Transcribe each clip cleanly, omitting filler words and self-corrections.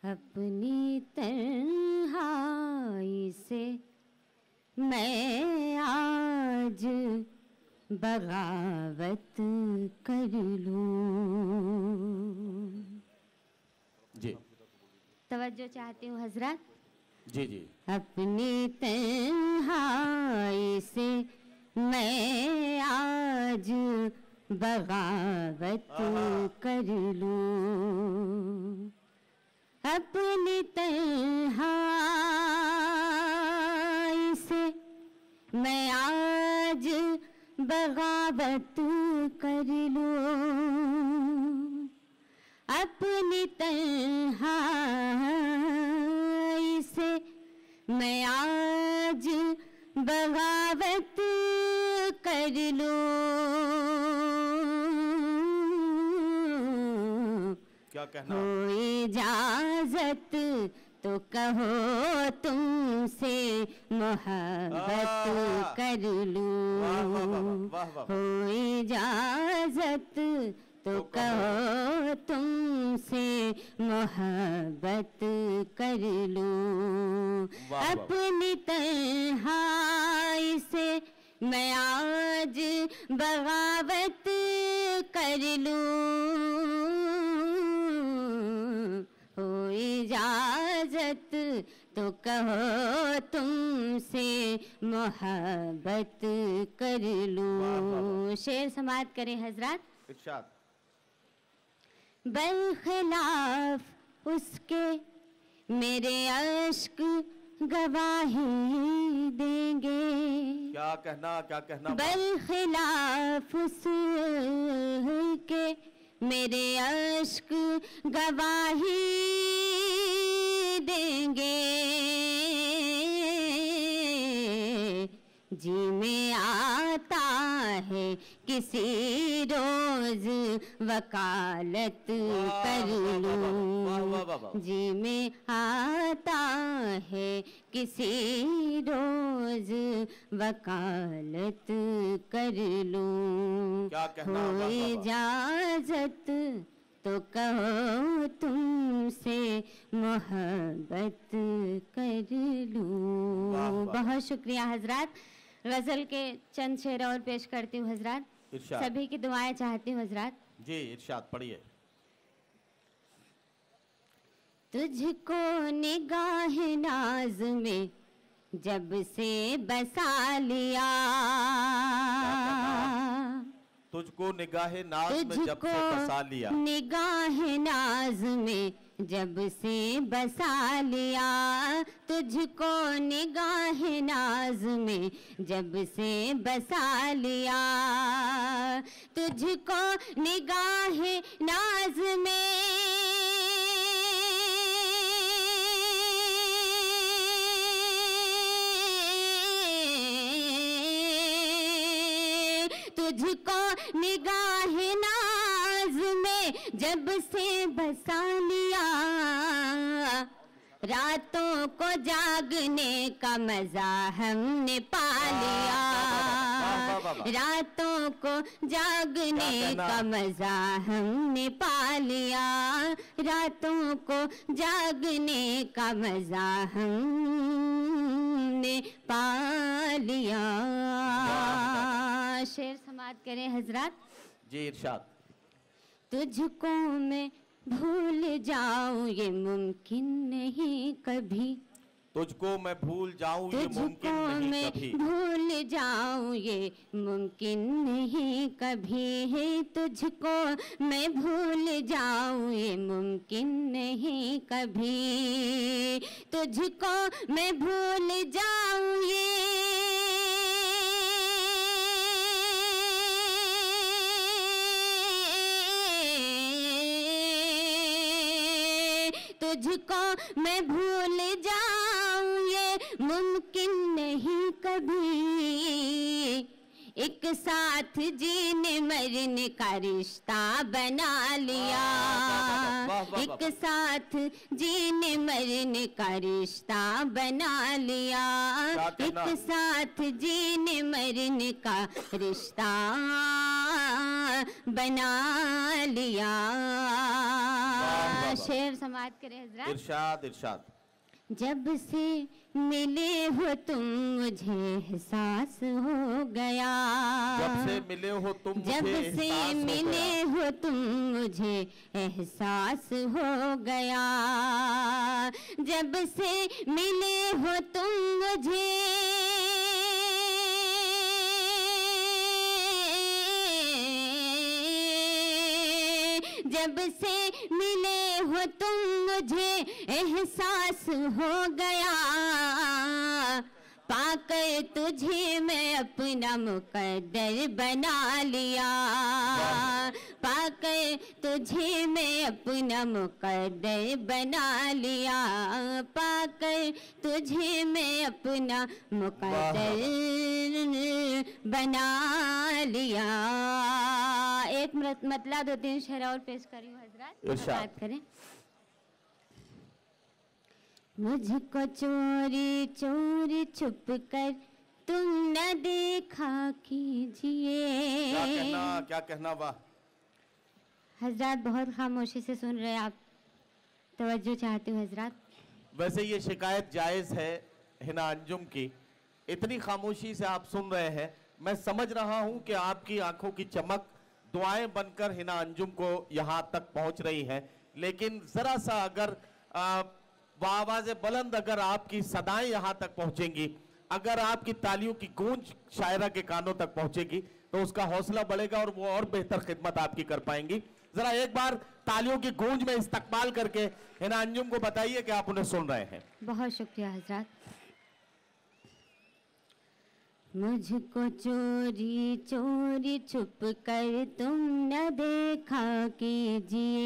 अपनी तन्हाई से मैं आज बगावत कर लूं। जी तवज्जो चाहती हूँ हजरत। जी जी। अपनी तन्हाई से मैं आज बगावत कर लूं। अपनी तन्हाई से मैं आज बगावत कर लूं। अपनी तन्हाई से मैं आज बगावत कर लूं। क्या कहना? हो इजाजत तो कहो तुमसे मोहब्बत कर लूं। हो इजाजत तो कहो तुमसे मोहब्बत कर लूं। अपनी तन्हाई से मैं आज बगावत कर लूं। हो इजाजत तो कहो तुमसे मोहब्बत कर लूं। शेर समाअत करें हजरत। इरशाद। बरखिलाफ उसके मेरे अश्क गवाही देंगे। क्या कहना? क्या कहना? बरखिलाफ उसके मेरे अश्क गवाही देंगे। जी में आता है किसी रोज वकालत कर लूं। जी में आता है किसी रोज वकालत कर लूं। हो इजाजत तो कहो तुमसे मोहब्बत कर लूं। बहुत शुक्रिया हजरत। गजल के चंद शेर और पेश करती हूँ हजरत। सभी की दुआएं चाहती हूँ हजरत। जी इरशाद पढ़िए। तुझको निगाह नाज में जब से बसा लिया। तुझको निगाह नाज में जब से बसा लिया। निगाह नाज में जब से बसा लिया। तुझको निगाह नाज में जब से बसा लिया। तुझको निगाह नाज में तुझको निगाह नाज में जब से बसा लिया। रातों को जागने का मजा हमने पा लिया। रातों को जागने का मजा हमने पा लिया। रातों को जागने का मजा हमने पा लिया। शेर समाअत करें हजरत। जी इरशाद। तुझको मैं भूल जाऊं ये मुमकिन नहीं कभी। तुझको मैं भूल जाऊं ये मुमकिन नहीं कभी। भूल जाऊं ये मुमकिन नहीं कभी है। तुझको मैं भूल जाऊं ये मुमकिन नहीं कभी। तुझको मैं भूल जाऊं ये तुझको मैं भूल जाऊं ये मुमकिन नहीं कभी। एक साथ जीने मरने का रिश्ता बना लिया, एक साथ जीने मरने का रिश्ता बना लिया, एक साथ जीने मरने का रिश्ता बना लिया। शेर समाप्त करें हजरत। इरशाद इरशाद। जब से मिले हो तुम मुझे एहसास हो गया, जब से मिले हो तुम जब से मिले हो तुम मुझे एहसास हो गया, जब से मिले हो तुम मुझे जब से मिले हो तुम मुझे एहसास हो गया, पाकर तुझे मैं अपना मुकद्दर बना लिया, पाकर तुझे मैं अपना मुकद्दर बना लिया, पाकर तुझे मैं अपना मुकद्दर बना लिया। एक मतलब 2-3 शेर और पेश करी हूँ हजरत, बात करें। मुझको चोरी चोरी छुप कर तुम न देखा कीजिए। क्या कहना वाह। हजरत बहुत खामोशी से सुन रहे आप, तवज्जो चाहती हूँ हजरत। वैसे ये शिकायत जायज है हिना अंजुम की, इतनी खामोशी से आप सुन रहे हैं। मैं समझ रहा हूँ कि आपकी आंखों की चमक दुआएं बनकर हिना अंजुम को यहाँ तक पहुँच रही है, लेकिन जरा सा अगर आवाज़ बुलंद, अगर आपकी सदाएं यहाँ तक पहुँचेंगी, अगर आपकी तालियों की गूंज शायरा के कानों तक पहुँचेगी तो उसका हौसला बढ़ेगा और वो और बेहतर खिदमत आपकी कर पाएंगी। जरा एक बार तालियों की गूंज में इस्तकबाल करके हिना अंजुम को बताइए कि आप उन्हें सुन रहे हैं। बहुत शुक्रिया हजरत। मुझको चोरी चोरी छुप कर तुम न देखा कीजिए,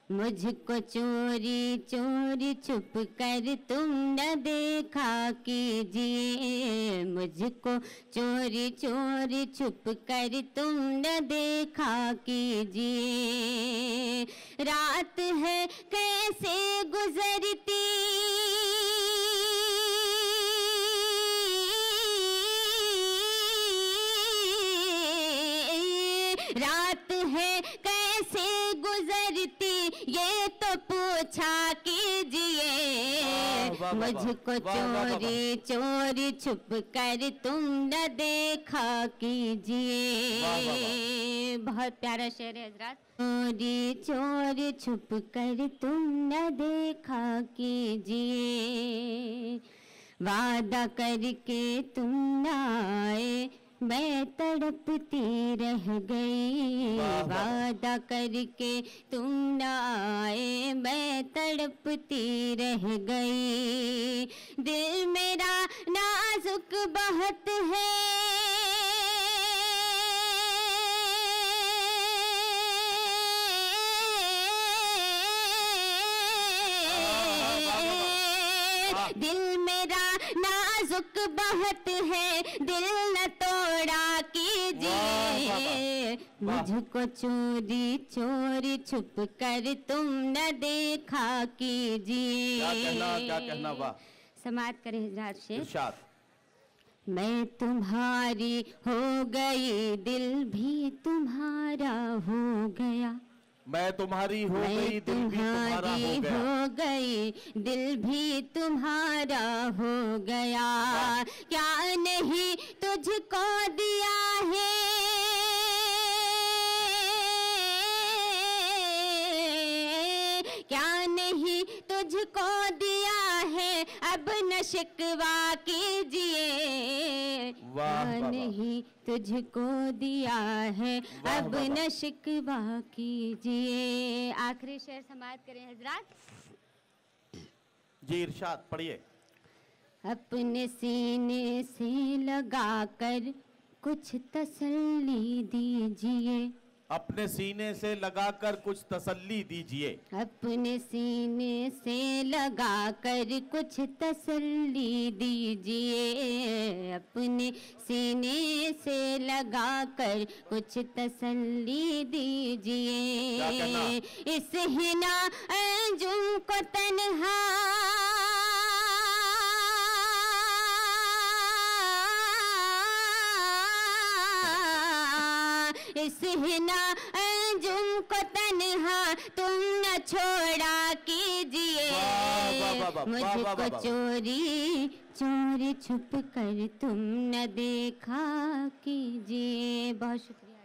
मुझको चोरी चोरी छुप कर तुम न देखा कीजिए, मुझको चोरी चोरी छुप कर तुम न देखा कीजिए। रात है कैसे गुजरती, रात है कैसे गुजरती ये तो पूछा कीजिए, मुझको चोरी चोरी छुप कर तुम न देखा कीजिए। बहुत प्यारा शेर है हजरत। चोरी चोरी छुप कर तुम न देखा कीजिए, वादा करके तुम न आए मैं तड़पती रह गई, वादा करके तुम न आए मैं तड़पती रह गई। दिल मेरा नाजुक बहुत है, दिल मेरा नाजुक बहुत है, दिल न तोड़ा कीजिए, मुझको चोरी चोरी छुप कर तुम न देखा कीजिए। क्या कहना वाह। समाप्त करें हजरत शेर। इरशाद। मैं तुम्हारी हो गई दिल भी तुम्हारा हो गया, मैं तुम्हारी हो गई दिल भी तुम्हारा हो गया, हो गई दिल भी तुम्हारा हो गया। क्या नहीं तुझको दिया है, क्या नहीं तुझको दिया है, अब न शिकवा कीजिए, क्या नहीं तुझको दिया है, अब न शिकवा कीजिए। आखिरी शेर समाप्त करें हजरत। जी इरशाद पढ़िए। अपने सीने से लगा कर कुछ तसल्ली दीजिए, अपने सीने से लगाकर कुछ तसल्ली दीजिए। अपने सीने से लगाकर कुछ तसल्ली दीजिए। अपने सीने से लगाकर कुछ तसल्ली दीजिए। क्या कहना? इस हिना अंजुम को तन्हा इस हिना अंजुम को तन्हा तुम न छोड़ा कीजिए। मुझको चोरी चोरी छुप कर तुम न देखा कीजिए। बहुत शुक्रिया।